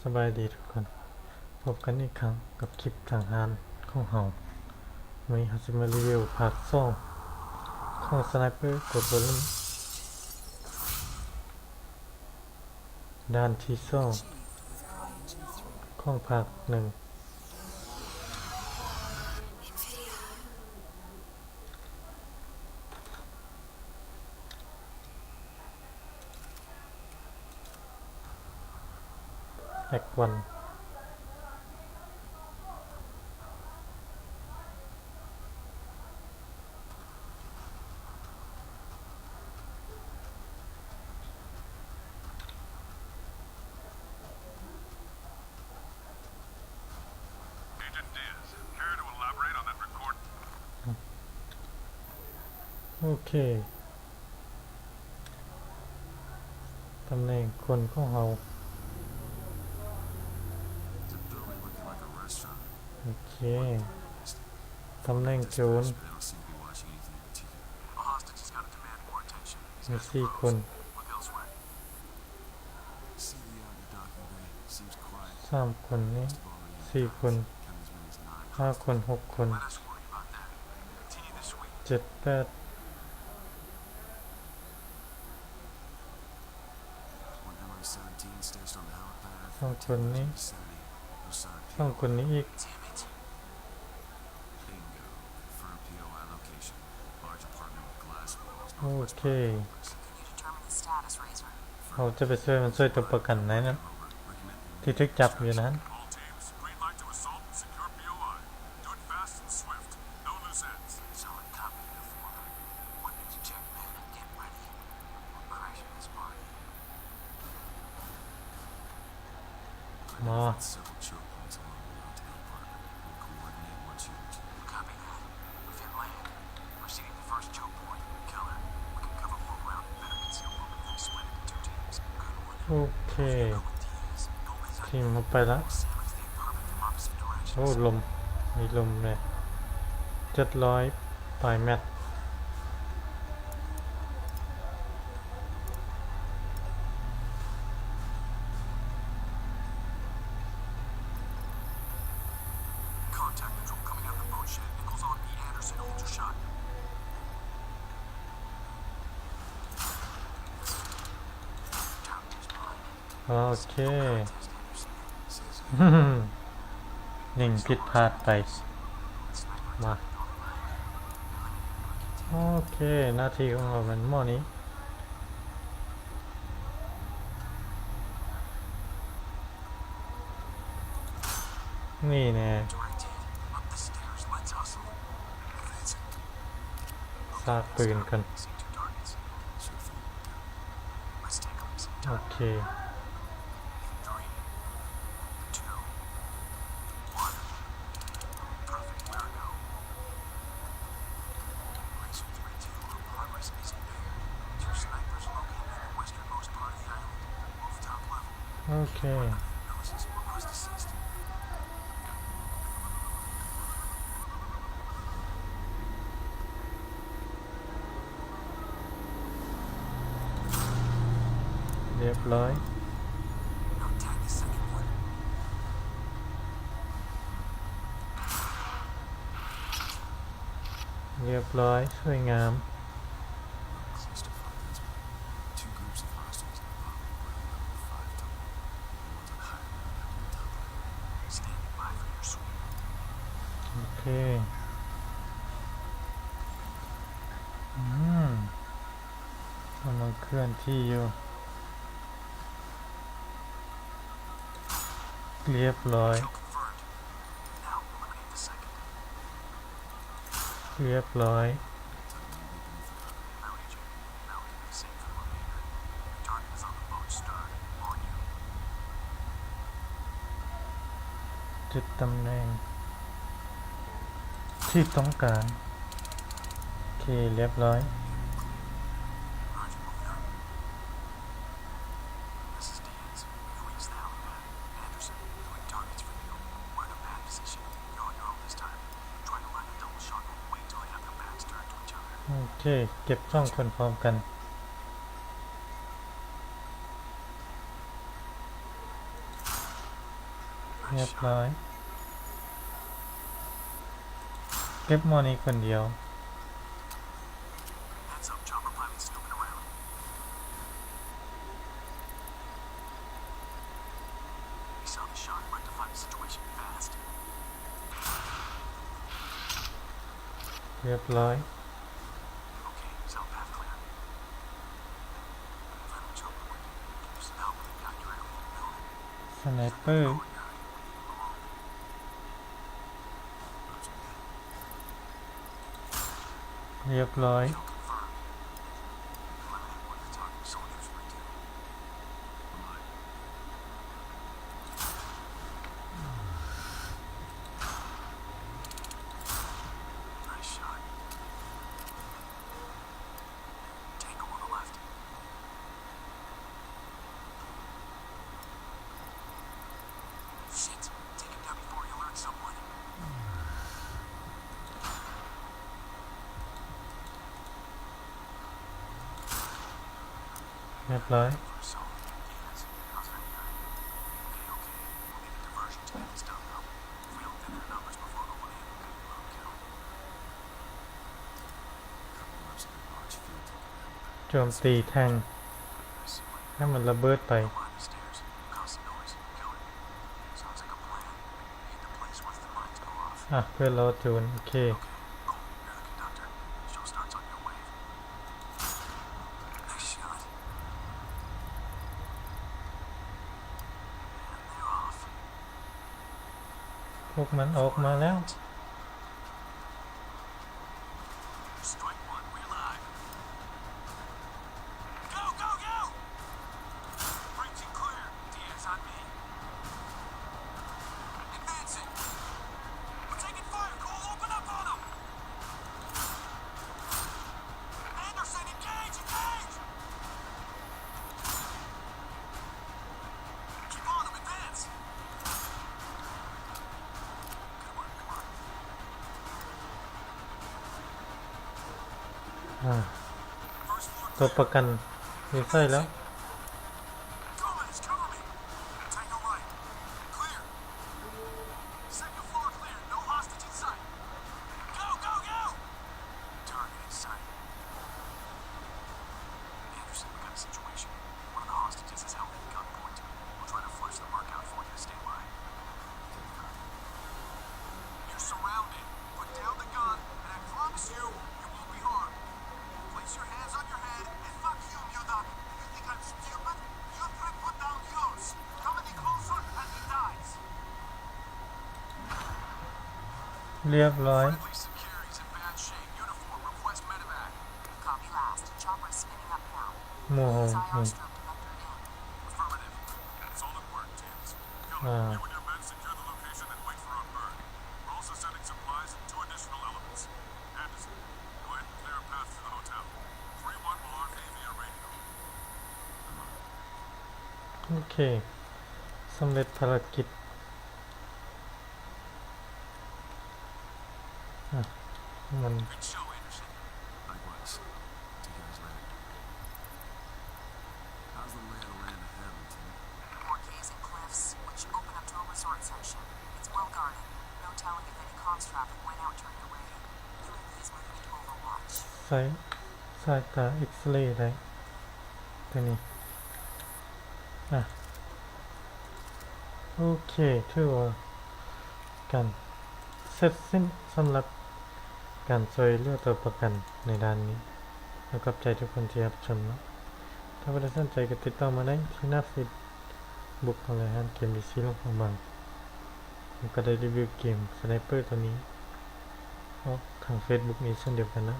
สบายดีทุกคนพบกันอีกครั้งกับคลิปทางการของเฮาวันนี้เราจะมารีวิวภาค2ของสไนเปอร์กดบอลลูนด้านที่2ของภาค1แอควันโอเคตำแหน่งคนของเราโอเคตำแหน่งโจรมี4 คน3 คนนี้4 คน5 คน6 คน7 8 2 คนนี้2 คนนี้อีกโอเคเราจะไปช่วยมันช่วยตัวประกันไหนนะที่ถูกจับอยู่นั้นมาโอเคทีมมันไปแล้วโอ้ลมมีลมเลย700ปลายแมตช์โอเคหนึ่งผิดพลาดไปมาโอเคหน้าที่ของเราเป็นหม้อนี้นี่แน่ซากปืนกันโอเคโอเคเรียบร้อยเรียบร้อยสวยงามโอเคกำลังเคลื่อนที่อยู่เรียบร้อยเรียบร้อยจุดตำแหน่งที่ต้องการโอเคเรียบร้อยโอเคเก็บ2 คนพร้อมกัน เรียบร้อยเก็บหมอนี้คนเดียว Heads up, chopper pilot snooping around. He saw the shot, rectified the situation fast. เรียบร้อย Okay, south path clear. Friendly chopper waiting. Give some help with the guide your airport building. สไนเปอร์ เรียบร้อย Kill confirmed. Eliminate one of the target soldiers for two. Nice shot. Tango on the left. Shit! Take him down before he alerts someone. เรียบร้อย For assault. Yes. How's that guy? Okay. We'll need a diversion to get this done, though. If we don't thin their numbers before going in, we'll get roadkill. Couple reps of the large field to the end. โจมตีแทง I see what ให้มันระเบิดไป you climb the stairs. Cause some noise. Kill it. Sounds like a plan. Need the place once the mines go off. อ่ะ เพื่อนเราจูน โอเค Okay, cool. You're the conductor. Show starts on your wave. Nice shot. And they're off. พวกมันออกมาแล้ว Strike one, we're live. Go, go, go! Breaching clear. DS on me. Advancing. We're taking fire, Cole. Open up on them. Anderson, engage, engage! Keep on them, advance. Good work, come on. อ่า First floor ตัว clear. ประกันมีไส้แล้ว Gomez, cover me. Tango right. Clear. Second floor clear. No hostage in sight. Go, go, go! Target in sight. Anderson, we got a situation. One of the hostages is held at gunpoint. We'll try to flush the mark out for you to stay by. You're surrounded. Put down the gun, and I promise you, you won't be harmed. Place your hands on your head, and fuck you, Murdoch. You think I'm stupid? You try to put down yours. Come any closer, and he dies. เรียบร้อย Friendly security's in bad shape. Uniform, request medevac. Copy last. Chopper is spinning up now. หมู่หง IR นี่ stroke detector in. Affirmative. Solid work, James. Ah. You and your men secure the location and wait for our bird. We're also sending supplies and 2 additional elements. Anderson, go ahead and clear a path to the hotel. 3-1 will RV via radio. โอเคสำเร็จภารกิจอ่ะมัน Good show, Anderson. Likewise. See you guys later. How's the lay of the land of Hamilton? More caves and cliffs, which open up to a resort section. It's well guarded. No telling if any comms traffic went out during the raid. UAV is moving into Overwatch. ใช้สายตาเอ็กซเรย์ได้ตัวนี้อ่ะโอเคถือว่าการเสร็จสิ้นสำหรับการช่วยเหลือตัวประกันในด้านนี้แล้วก็ใจทุกคนที่รับชมเนาะถ้าไม่ได้สนใจก็ติดต่อมาได้ที่หน้าฟีดบุ๊กของรายการเกมดีซีลงของบางผมก็ได้รีวิวเกมสไนเปอร์ตัวนี้ทาง Facebook นี้เช่นเดียวกันนะ